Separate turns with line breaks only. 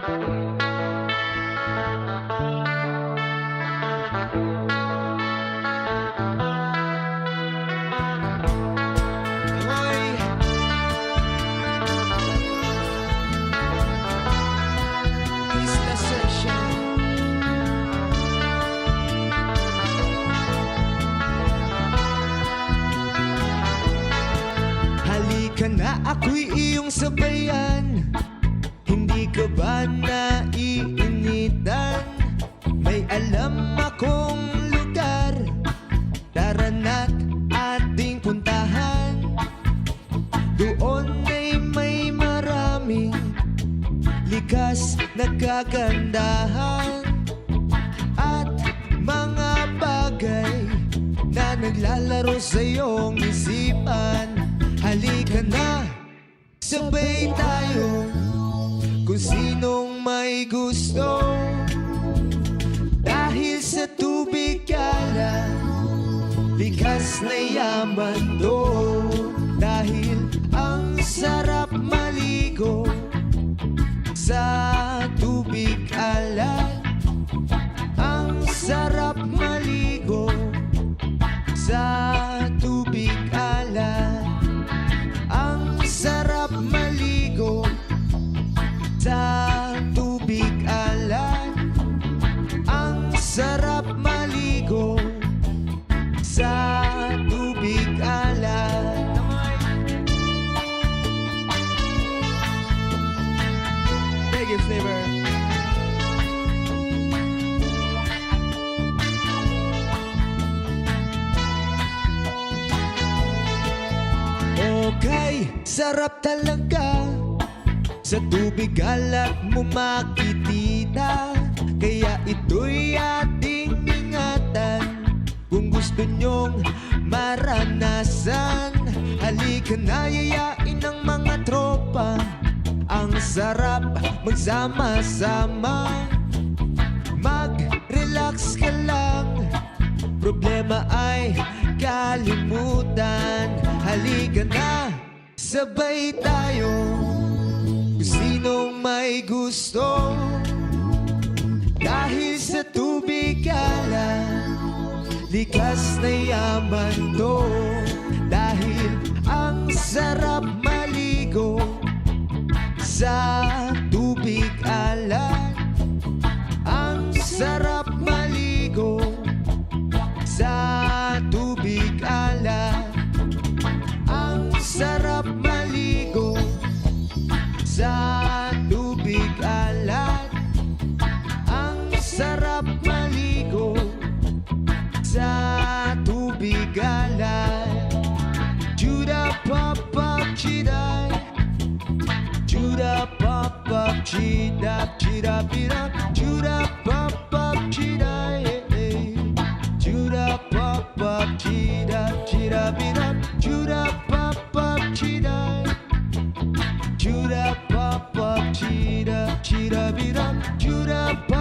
Isla Session. Halika na, ako'y iyong sabayan. Hindi ka ba naiinitan? May alam akong lugar, tara na't ating puntahan. Doon ay may maraming likas na kagandahan at mga bagay na naglalaro sa iyong isipan. Halika na, sabay tayo kung sinong may gusto. Dahil sa tubig kala, likas na yaman to. Dahil ang sarap maligo sa tubig alat. Ang sarap maligo sa tubig alat. Ang sarap maligo sa tubig alat. Ang sarap maligo sa tubig alat. Thank you, Flavor. Okay, sarap talaga sa tubig alat mo makikita. Kaya ito'y ating ingatan kung gusto nyong maranasan. Halika na, yayain ng mga tropa. Ang sarap magsama-sama. Mag-relax ka lang, problema ay kalimutan. Halika na, sabay tayo kung sinong may gusto. Dahil sa tubig alat, likas na yaman to. Dahil ang sarap maligo sa tubig alat. Ang sarap maligo sa tubig alat. Ang sarap maligo sa tubig alat. Ang sarap maligo sa tubig alat. Juda pop pop chiday. Juda pop pop chida chida pida. Juda pop pop chiday. Juda pop pop chida chida pida. Juda pop pop chiday. Juda pop pop chida chida pida. Juda pop